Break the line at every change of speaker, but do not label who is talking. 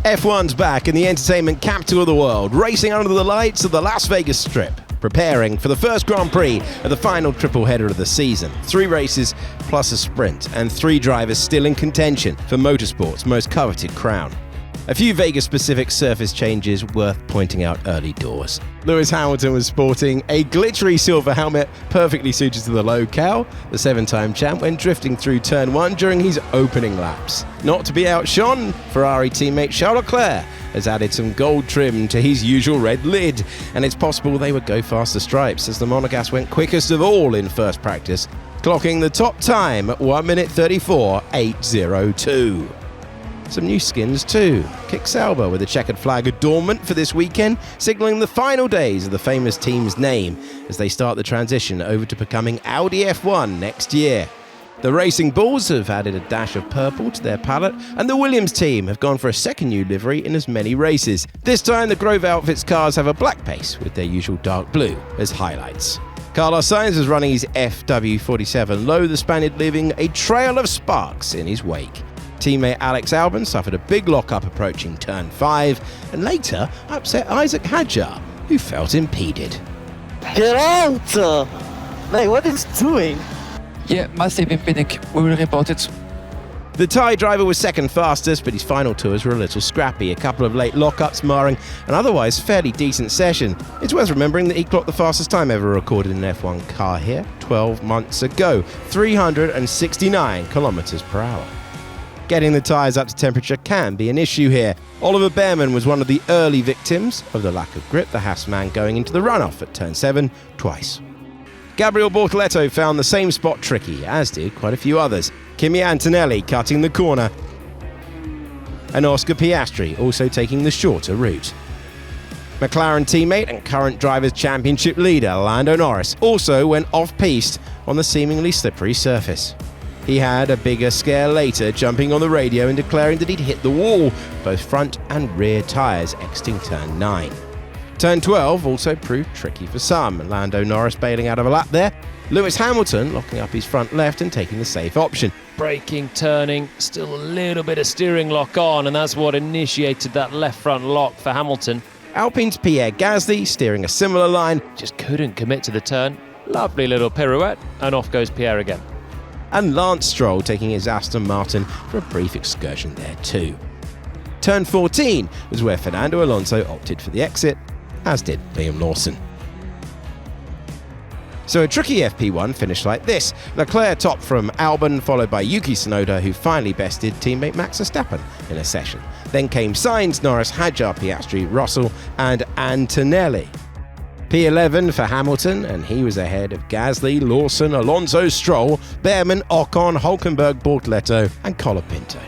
F1's back in the entertainment capital of the world, racing under the lights of the Las Vegas Strip, preparing for the first Grand Prix of the final triple header of the season. 3 races plus a sprint, and 3 drivers still in contention for motorsport's most coveted crown. A few Vegas-specific surface changes worth pointing out early doors. Lewis Hamilton was sporting a glittery silver helmet perfectly suited to the locale, the 7-time champ, when drifting through Turn 1 during his opening laps. Not to be outshone, Ferrari teammate Charles Leclerc has added some gold trim to his usual red lid, and it's possible they would go faster stripes as the Monegasque went quickest of all in first practice, clocking the top time at 1 minute 34.802. Some new skins too. Kick Sauber with a checkered flag adornment for this weekend, signalling the final days of the famous team's name as they start the transition over to becoming Audi F1 next year. The Racing Bulls have added a dash of purple to their palette, and the Williams team have gone for a second new livery in as many races. This time the Grove Outfits cars have a black base with their usual dark blue as highlights. Carlos Sainz is running his FW47 low, the Spaniard leaving a trail of sparks in his wake. Teammate Alex Albon suffered a big lock-up approaching Turn 5 and later upset Isaac Hadjar, who felt impeded.
Get out! Mate, what is he doing?
Yeah, must have been we will report it.
The Thai driver was second fastest, but his final tours were a little scrappy. A couple of late lockups marring an otherwise fairly decent session. It's worth remembering that he clocked the fastest time ever recorded in an F1 car here 12 months ago, 369 kilometers per hour. Getting the tyres up to temperature can be an issue here. Oliver Behrman was one of the early victims of the lack of grip, the Haas man going into the runoff at Turn 7 twice. Gabriel Bortoleto found the same spot tricky, as did quite a few others. Kimi Antonelli cutting the corner, and Oscar Piastri also taking the shorter route. McLaren teammate and current Drivers' Championship leader Lando Norris also went off-piste on the seemingly slippery surface. He had a bigger scare later, jumping on the radio and declaring that he'd hit the wall, both front and rear tyres exiting Turn 9. Turn 12 also proved tricky for some, Lando Norris bailing out of a lap there, Lewis Hamilton locking up his front left and taking the safe option.
Braking, turning, still a little bit of steering lock on, and that's what initiated that left front lock for Hamilton.
Alpine's Pierre Gasly steering a similar line,
Just couldn't commit to the turn. Lovely little pirouette, and off goes Pierre again.
and Lance Stroll taking his Aston Martin for a brief excursion there too. Turn 14 was where Fernando Alonso opted for the exit, as did Liam Lawson. So a tricky FP1 finished like this. Leclerc top from Albon, followed by Yuki Tsunoda, who finally bested teammate Max Verstappen in a session. Then came Sainz, Norris, Hadjar, Piastri, Russell and Antonelli. P11 for Hamilton, and he was ahead of Gasly, Lawson, Alonso, Stroll, Behrman, Ocon, Hülkenberg, Bortoleto and Colapinto.